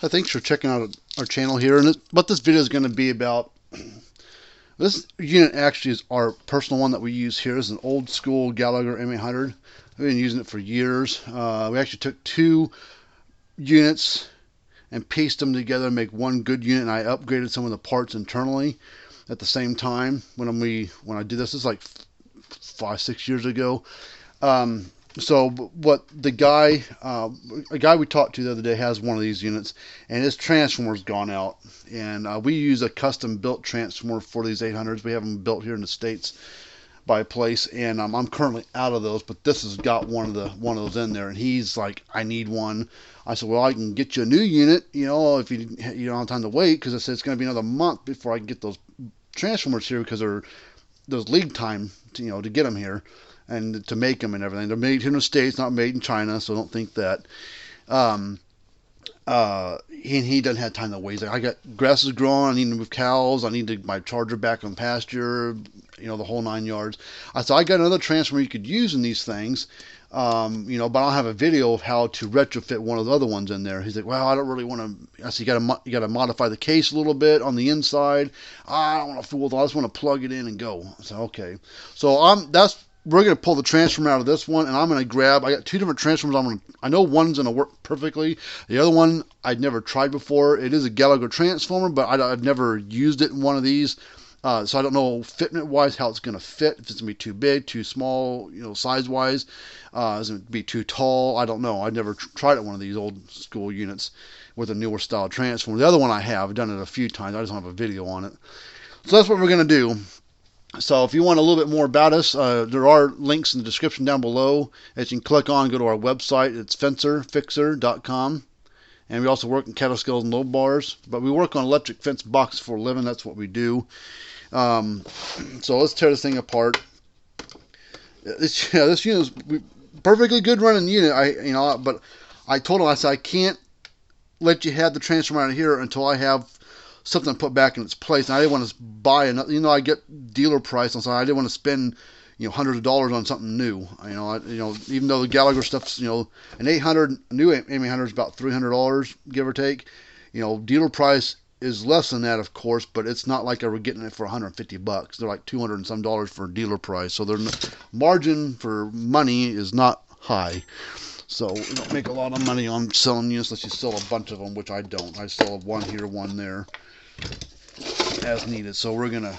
Thanks for checking out our channel here. And what this video is going to be about, this unit actually is our personal one that we use here. It's an old school Gallagher M800. We've been using it for years. We actually took two units and pieced them together to make one good unit, and I upgraded some of the parts internally at the same time when I did this. This is like 5-6 years ago. So what the guy, a guy we talked to the other day has one of these units, and his transformer's gone out. And we use a custom built transformer for these 800s. We have them built here in the States by a place, and I'm currently out of those, but this has got one of those in there, and he's like, I need one. I said, well, I can get you a new unit, you know, if you don't have time to wait, because I said it's going to be another month before I can get those transformers here, because there's lead time to get them here and to make them and everything. They're made here in the States, not made in China, so don't think that. He doesn't have time to wait. He's like, I got grasses growing, I need to move cows, I need my charger back on pasture, the whole 9 yards. I said, I got another transformer you could use in these things, but I don't have a video of how to retrofit one of the other ones in there. He's like, well, I don't really want to. I said, you got to modify the case a little bit on the inside. I don't want to fool with it. I just want to plug it in and go. I said, okay. So we're going to pull the transformer out of this one, and I'm going to grab, I got two different transformers. I know one's going to work perfectly. The other one I'd never tried before. It is a Gallagher transformer, but I've never used it in one of these. So I don't know fitment-wise how it's going to fit. If it's going to be too big, too small, size-wise. Is it going to be too tall? I don't know. I've never tried it one of these old school units with a newer style transformer. The other one I have. I've done it a few times. I just don't have a video on it. So that's what we're going to do. So if you want a little bit more about us, there are links in the description down below that you can click on and go to our website. It's fencerfixer.com. And we also work in cattle scales and low bars. But we work on electric fence boxes for a living. That's what we do. So let's tear this thing apart. This unit is perfectly good running unit. But I told him, I said, I can't let you have the transformer out of here until I have something put back in its place. And I didn't want to buy another. I get dealer price on something. I didn't want to spend hundreds of dollars on something new. Even though the Gallagher stuff's an 800, new M800 is about $300, give or take. Dealer price is less than that, of course, but it's not like we're getting it for $150. They're like $200 and some for dealer price. So their margin for money is not high. So we don't make a lot of money on selling units unless you sell a bunch of them, which I don't. I sell one here, one there, as needed. So we're gonna.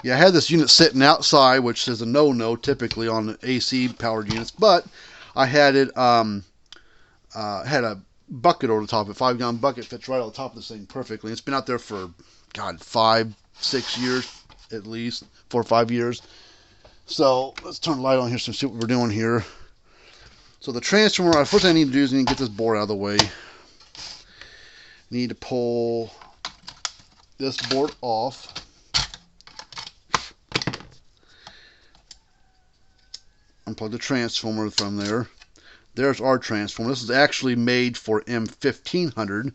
I had this unit sitting outside, which is a no-no typically on the AC powered units, but I had it had a bucket over the top. A 5-gallon bucket fits right on the top of this thing perfectly. It's been out there for 5-6 years at least, 4 or 5 years. So let's turn the light on here so see what we're doing here. So the transformer, first thing I need to do is I need to get this board out of the way. Need to pull this board off. Unplug the transformer from there. There's our transformer. This is actually made for M1500,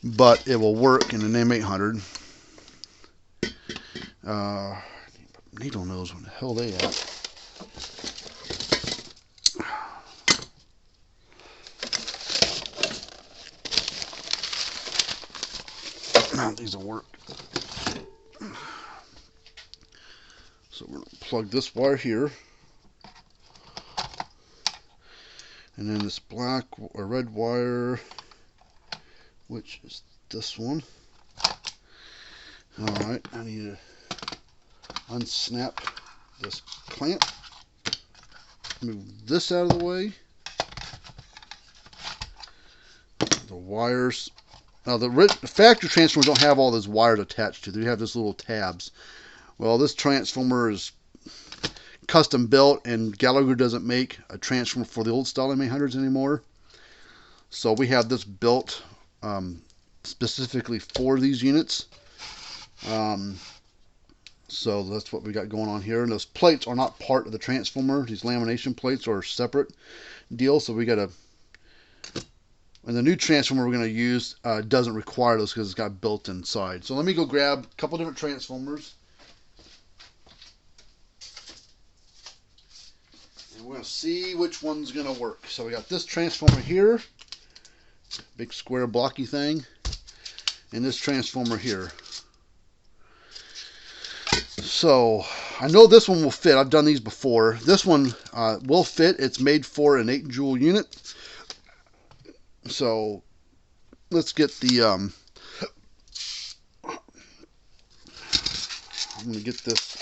but it will work in an M800. Needle knows where the hell they at. These will work. So we're going to plug this wire here. And then this black or red wire, which is this one. Alright, I need to unsnap this clamp. Move this out of the way. The wires. Now the factory transformers don't have all those wires attached to them. They have these little tabs. Well, this transformer is custom built, and Gallagher doesn't make a transformer for the old style M800s anymore. So we have this built specifically for these units. So that's what we got going on here. And those plates are not part of the transformer. These lamination plates are a separate deal. So we got to. And the new transformer we're going to use doesn't require those because it's got built inside. So let me go grab a couple different transformers. And we're going to see which one's going to work. So we got this transformer here. big square blocky thing, and this transformer here. So I know this one will fit. I've done these before. This one will fit. It's made for an 8 joule unit. So let's get the I'm going to get this.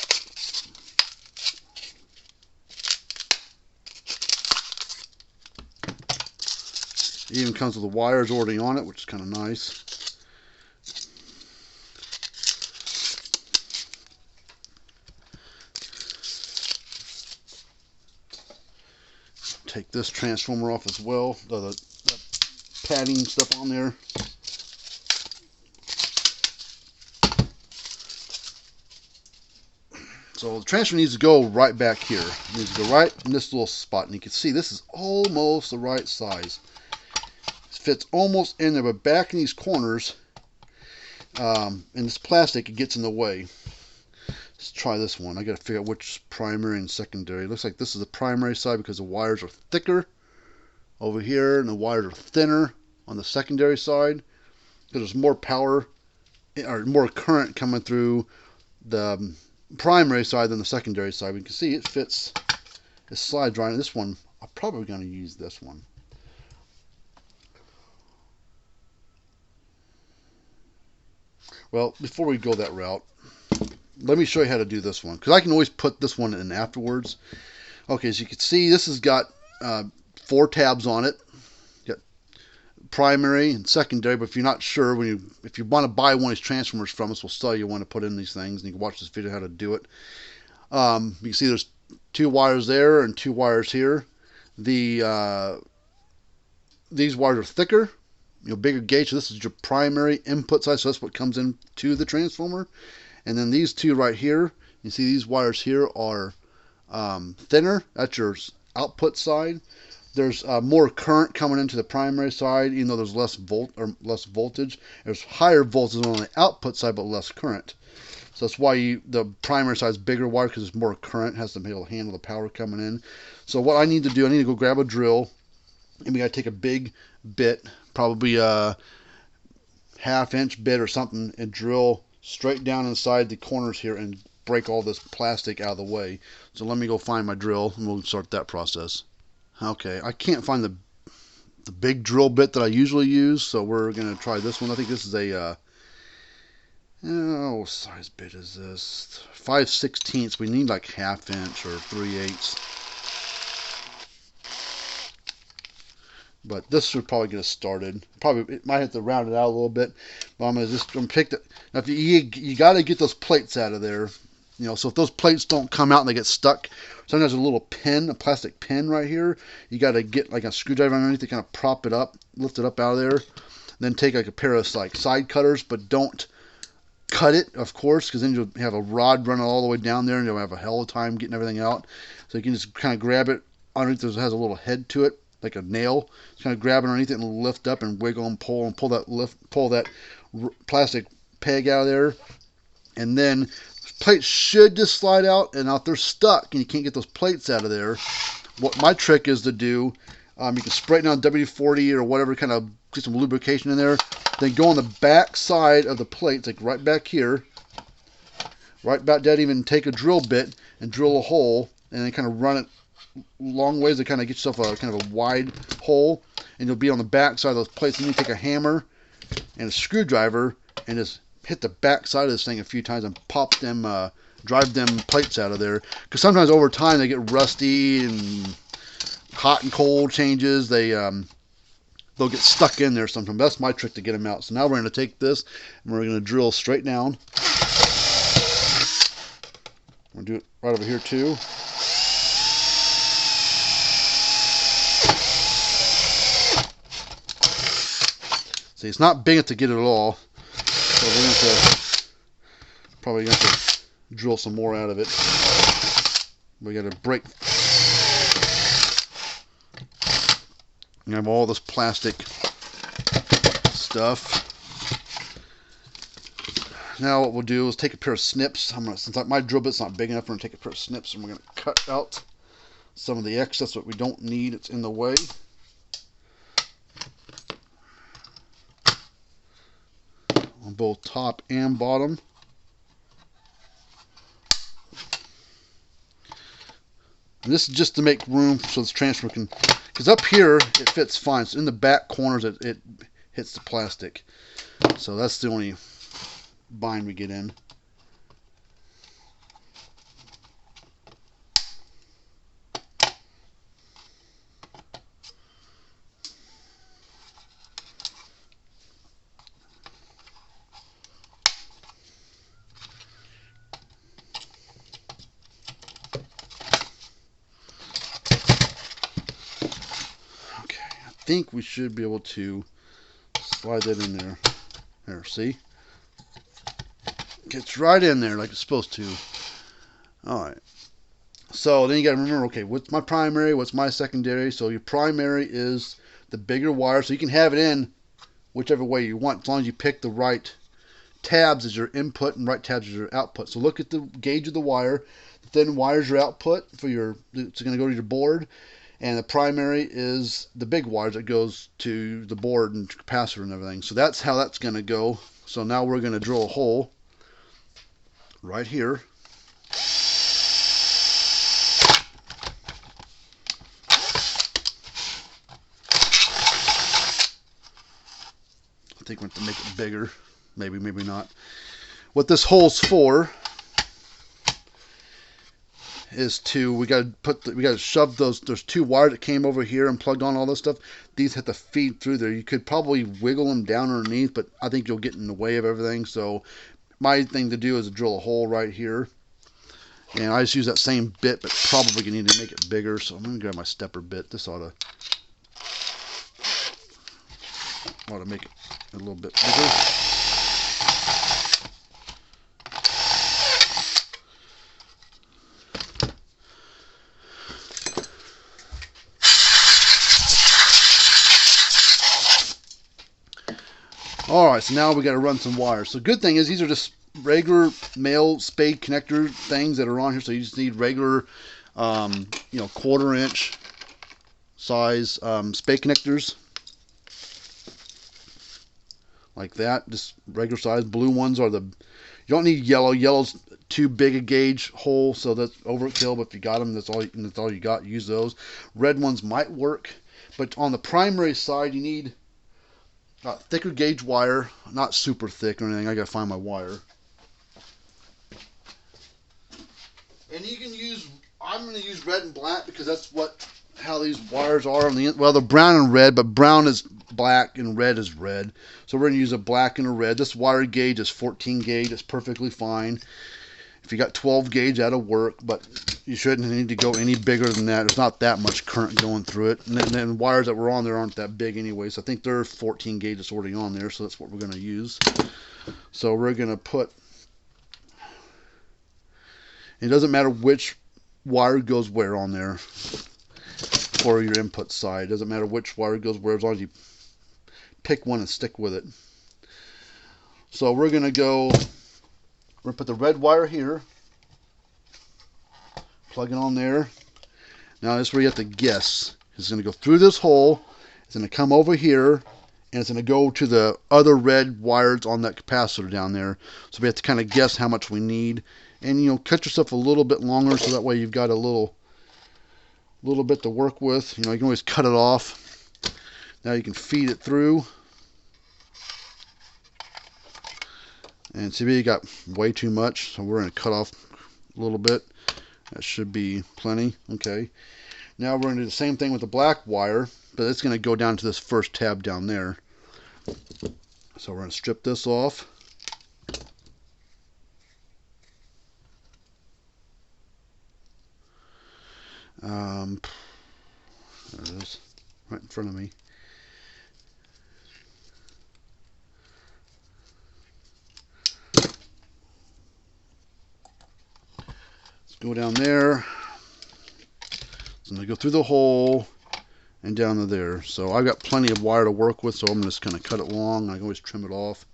It even comes with the wires already on it, which is kind of nice. Take this transformer off as well, the padding stuff on there. So the transformer needs to go right back here. It needs to go right in this little spot, and you can see this is almost the right size. It fits almost in there, but back in these corners, and this plastic, it gets in the way. Let's try this one. I got to figure out which primary and secondary. It looks like this is the primary side because the wires are thicker over here, and the wires are thinner on the secondary side because there's more power or more current coming through the primary side than the secondary side. We can see it fits. It slides right in. This one, I'm probably going to use this one. Well, before we go that route, let me show you how to do this one, because I can always put this one in afterwards. Okay, as you can see, this has got 4 tabs on it. Got primary and secondary, but if you're not sure, if you want to buy one of these transformers from us, we'll tell you when to put in these things, and you can watch this video how to do it. You can see there's 2 wires there and 2 wires here. These wires are thicker, bigger gauge. So this is your primary input side, so that's what comes into the transformer. And then these 2 right here, you see these wires here are thinner. That's your output side. There's more current coming into the primary side, even though there's less voltage. There's higher voltage on the output side, but less current. So that's why the primary side is bigger wire, because there's more current, has to be able to handle the power coming in. So what I need to do, I need to go grab a drill, and we got to take a big bit, probably a 1/2-inch bit or something, and drill straight down inside the corners here and break all this plastic out of the way. So let me go find my drill and we'll start that process. Okay, I can't find the big drill bit that I usually use, so we're going to try this one. I think this is a what size bit is this? 5/16. We need like 1/2 inch or 3/8. But this should probably get us started. Probably it might have to round it out a little bit, but I'm gonna pick the. Now, if you got to get those plates out of there, So if those plates don't come out and they get stuck, sometimes there's a little pin, a plastic pin right here. You got to get like a screwdriver underneath to kind of prop it up, lift it up out of there. Then take like a pair of like side cutters, but don't cut it, of course, because then you'll have a rod running all the way down there, and you'll have a hell of a time getting everything out. So you can just kind of grab it underneath. It has a little head to it, like a nail. Just kind of grab it underneath it and lift up and wiggle and pull that plastic peg out of there, and then plates should just slide out. And if they're stuck and you can't get those plates out of there, what my trick is to do, you can spray it down WD-40 or whatever, kind of get some lubrication in there, then go on the back side of the plates, like right back here, right about that, even take a drill bit and drill a hole, and then kind of run it long ways to kind of get yourself a kind of a wide hole, and you'll be on the back side of those plates. And you take a hammer and a screwdriver and just hit the back side of this thing a few times and pop them, drive them plates out of there, because sometimes over time they get rusty and hot and cold changes. They'll get stuck in there sometimes. That's my trick to get them out. So now we're going to take this and we're going to drill straight down. We'll do it right over here too. See, it's not big enough to get it all, so we're going to probably going to drill some more out of it. We got to break. You have all this plastic stuff. Now what we'll do is take a pair of snips. Since my drill bit's not big enough, we're going to take a pair of snips and we're going to cut out some of the excess that we don't need. It's in the way. on both top and bottom. And this is just to make room so this transfer can, because up here it fits fine. So in the back corners it hits the plastic. So that's the only bind we get in. I think we should be able to slide that in there. There, see? Gets right in there like it's supposed to. Alright. So then you got to remember, okay, what's my primary, what's my secondary? So your primary is the bigger wire, so you can have it in whichever way you want, as long as you pick the right tabs as your input and right tabs as your output. So look at the gauge of the wire. The thin wire is your output for your, it's going to go to your board. And the primary is the big wires that goes to the board and capacitor and everything. So that's how that's going to go. So now we're going to drill a hole right here. I think we're going to make it bigger. Maybe, maybe not. What this hole's for is to, we got to shove those, there's two wires that came over here and plugged on all this stuff. These have to feed through there. You could probably wiggle them down underneath, but I think you'll get in the way of everything. So my thing to do is to drill a hole right here. And I just use that same bit, but probably you need to make it bigger. So I'm going to grab my stepper bit. This ought to make it a little bit bigger. Alright, so now we got to run some wires. So good thing is these are just regular male spade connector things that are on here. So you just need regular, you know, 1/4 inch size spade connectors. Like that, just regular size. Blue ones are the, you don't need yellow. Yellow's too big a gauge hole, so that's overkill. But if you got them, that's all you got. Use those. Red ones might work, but on the primary side, you need thicker gauge wire, not super thick or anything. I gotta find my wire. And you can use, I'm gonna use red and black because that's how these wires are on the, well, they're brown and red, but brown is black and red is red. So we're gonna use a black and a red. This wire gauge is 14 gauge. It's perfectly fine. If you got 12 gauge, that'll work, but you shouldn't need to go any bigger than that. There's not that much current going through it. And then wires that were on there aren't that big anyways. I think they're 14 gauge that's already on there, so that's what we're going to use. So we're going to put, it doesn't matter which wire goes where on there for your input side. It doesn't matter which wire goes where as long as you pick one and stick with it. So we're going to go, we're going to put the red wire here. Plug it on there. Now this is where you have to guess. It's going to go through this hole. It's going to come over here. And it's going to go to the other red wires on that capacitor down there. So we have to kind of guess how much we need. And, you know, cut yourself a little bit longer so that way you've got a little bit to work with. You know, you can always cut it off. Now you can feed it through. And see, you got way too much, so we're going to cut off a little bit. That should be plenty. Okay. Now we're going to do the same thing with the black wire, but it's going to go down to this first tab down there. So we're going to strip this off. There it is, right in front of me. Go down there. So I'm going to go through the hole and down to there. So I've got plenty of wire to work with, so I'm just going to cut it long. I can always trim it off.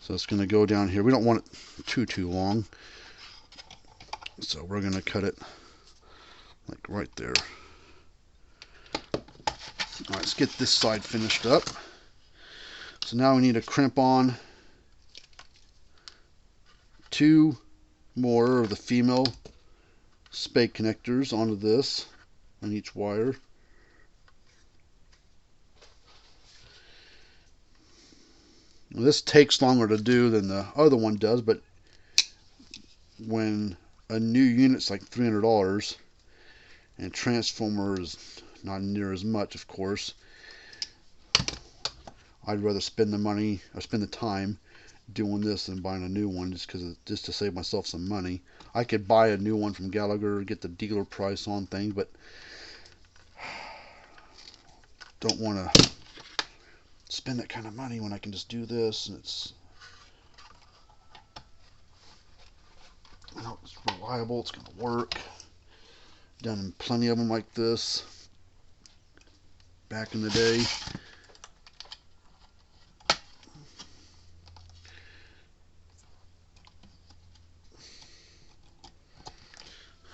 So it's going to go down here. We don't want it too long. So we're going to cut it like right there. Alright, let's get this side finished up. So now we need to crimp on 2 more of the female spade connectors onto this on each wire. Now, this takes longer to do than the other one does, but when a new unit's like $300 and transformer is not near as much, of course, I'd rather spend the money or spend the time doing this than buying a new one, just to save myself some money. I could buy a new one from Gallagher, get the dealer price on things, but don't want to spend that kind of money when I can just do this, and it's, you know, it's reliable, it's going to work. Done plenty of them like this back in the day.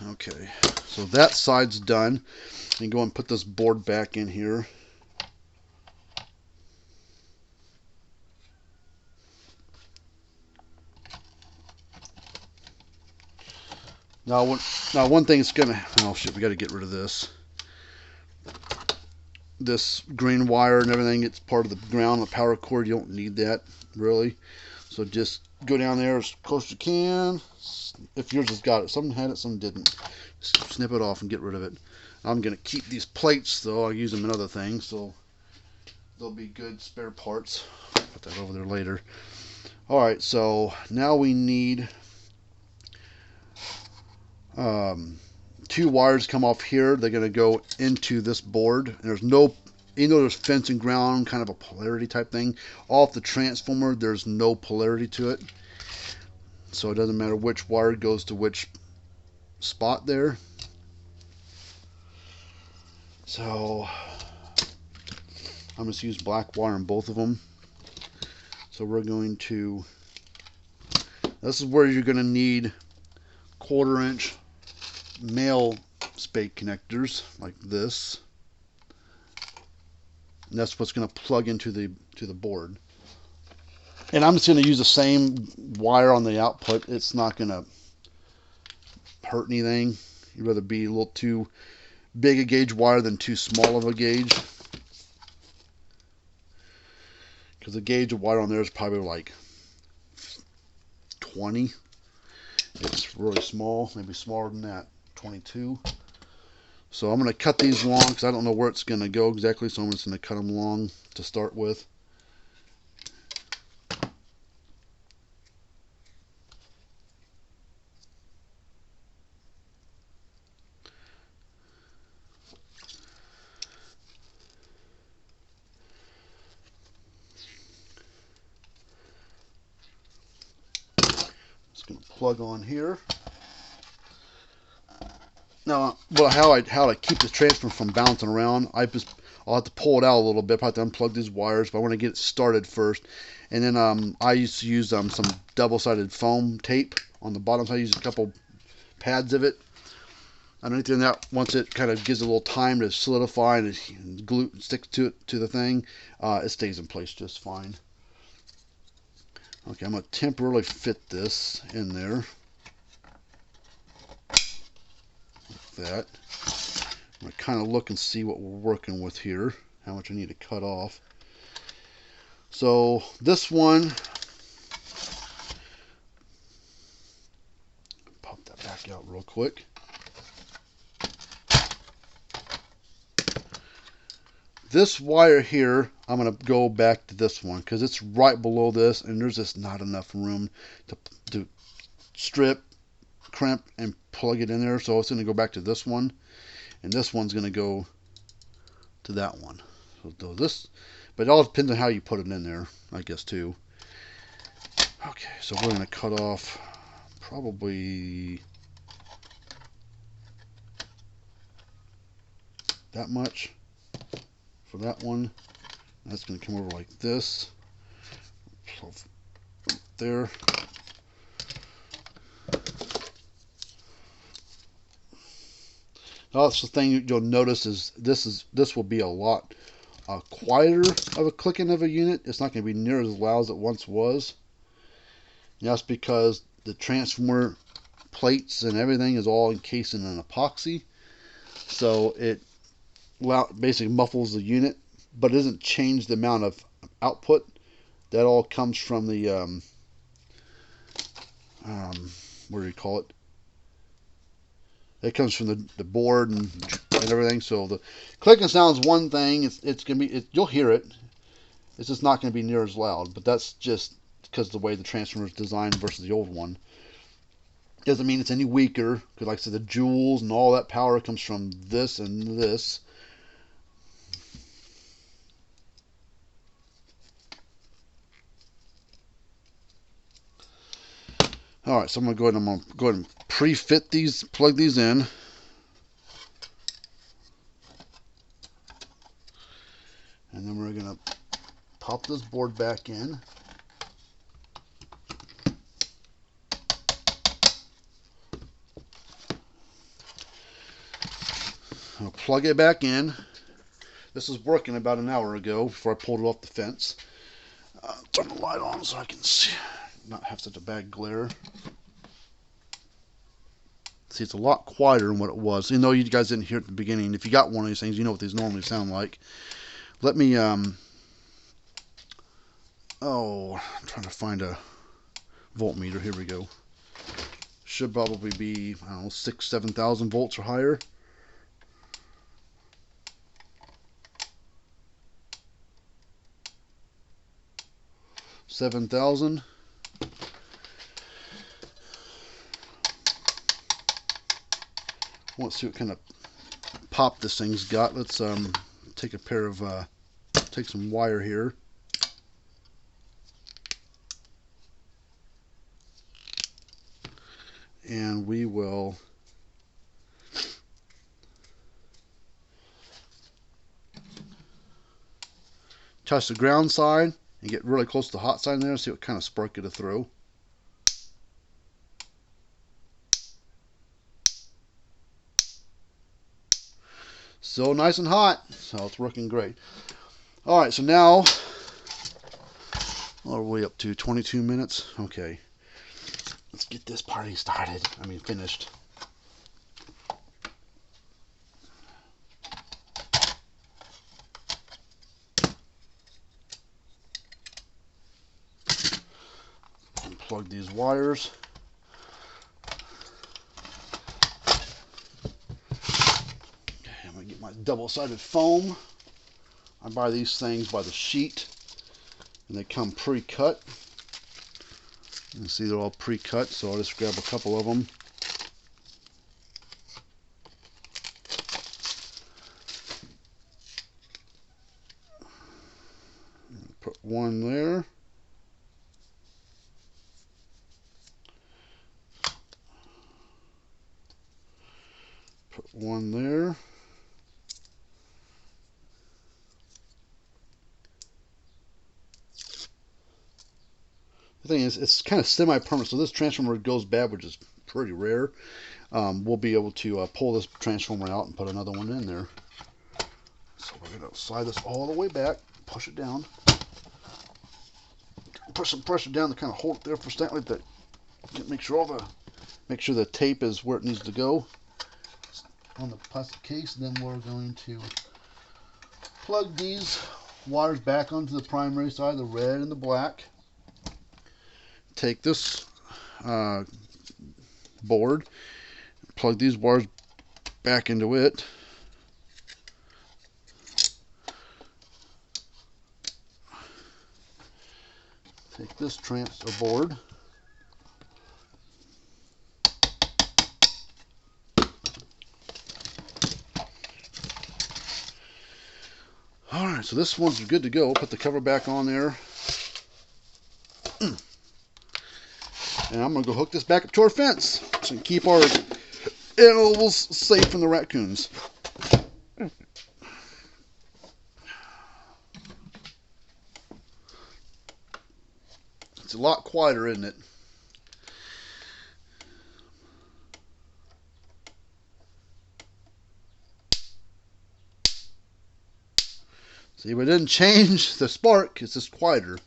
Okay, so that side's done. And go and put this board back in here. Now one thing is gonna, oh shit, we got to get rid of this. This green wire and everything, it's part of the ground, the power cord. You don't need that really. So just go down there as close as you can. If yours has got it, some had it, some didn't. Just snip it off and get rid of it. I'm gonna keep these plates though. I'll use them in other things, so they'll be good spare parts. Put that over there later. All right, so now we need 2 wires come off here. They're going to go into this board. And there's no, even though there's fence and ground, kind of a polarity type thing, off the transformer, there's no polarity to it. So it doesn't matter which wire goes to which spot there. So I'm just use black wire in both of them. So we're going to, this is where you're going to need 1/4 inch male spade connectors like this, and that's what's going to plug into the board. And I'm just going to use the same wire on the output. It's not going to hurt anything. You'd rather be a little too big a gauge wire than too small of a gauge, because the gauge of wire on there is probably like 20. It's really small, maybe smaller than that, 22. So I'm going to cut these long because I don't know where it's going to go exactly, so I'm just going to cut them long to start with. Just going to plug on here. Now, well, how I keep the transformer from bouncing around, I'll have to pull it out a little bit. I have to unplug these wires, but I want to get it started first. And then I used to use some double-sided foam tape on the bottom, so I use a couple pads of it underneath there. And that, once it kind of gives it a little time to solidify and glue, stick to the thing, it stays in place just fine. Okay, I'm going to temporarily fit this in there. That. I'm going to kind of look and see what we're working with here, how much I need to cut off. So this one, pop that back out real quick. This wire here, I'm going to go back to this one because it's right below this, and there's just not enough room to strip, crimp, and plug it in there. So it's going to go back to this one, and this one's going to go to that one. So this, but it all depends on how you put it in there, I guess, too. Okay, so we're going to cut off probably that much for that one. That's going to come over like this. So there. Now, that's the thing you'll notice is this will be a lot quieter of a clicking of a unit. It's not going to be near as loud as it once was. And that's because the transformer plates and everything is all encased in an epoxy. So it basically muffles the unit, but it doesn't change the amount of output. That all comes from the, what do you call it? It comes from the board and everything. So the clicking sound is one thing. It's gonna be, you'll hear it. It's just not going to be near as loud. But that's just because of the way the transformer is designed versus the old one. Doesn't mean it's any weaker, because like I said, the joules and all that power comes from this and this. All right, so I'm going to go ahead and pre-fit these, plug these in. And then we're going to pop this board back in. I'll plug it back in. This was working about an hour ago before I pulled it off the fence. Turn the light on so I can see, not have such a bad glare. See, it's a lot quieter than what it was. You know, you guys didn't hear it at the beginning. If you got one of these things, you know what these normally sound like. Let me, I'm trying to find a voltmeter. Here we go. Should probably be, I don't know, 6,000-7,000 volts or higher. $7,000. Let's see what kind of pop this thing's got. Let's take a pair of take some wire here. And we will touch the ground side and get really close to the hot side in there, see what kind of spark it'll throw. Still nice and hot, so it's working great. Alright, so now, all the way up to 22 minutes. Okay, let's get this party started. Finished. Unplug these wires. Okay, I'm going to get my double-sided foam. I buy these things by the sheet, and they come pre-cut. You can see they're all pre-cut, so I'll just grab a couple of them. Put one there. Put one there. The thing is, it's kind of semi-permanent, so this transformer goes bad, which is pretty rare. We'll be able to pull this transformer out and put another one in there. So we're going to slide this all the way back, push it down. Put some pressure down to kind of hold it there for a second, like that. Make sure the tape is where it needs to go on the plastic case. Then we're going to plug these wires back onto the primary side, the red and the black. Take this board, plug these wires back into it. Take this transfer board. Alright, so this one's good to go. Put the cover back on there. And I'm going to go hook this back up to our fence so we can keep our animals safe from the raccoons. It's a lot quieter, isn't it? See, but it didn't change the spark. It's just quieter.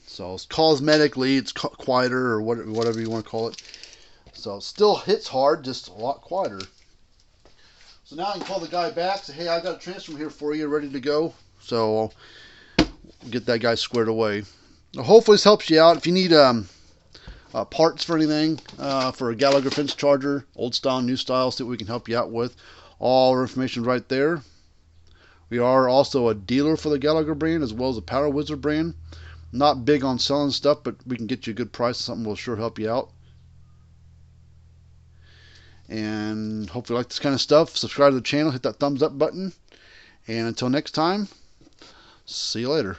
So cosmetically, it's quieter, or whatever you want to call it. So it still hits hard, just a lot quieter. So now I can call the guy back, say, hey, I got a transformer here for you, ready to go. So I'll get that guy squared away. Now, hopefully this helps you out. If you need parts for anything, for a Gallagher Fence Charger, old style, new style, see what we can help you out with. All our information right there. We are also a dealer for the Gallagher brand as well as the Power Wizard brand. Not big on selling stuff, but we can get you a good price. Something will sure help you out. And hopefully you like this kind of stuff. Subscribe to the channel, hit that thumbs up button. And until next time, see you later.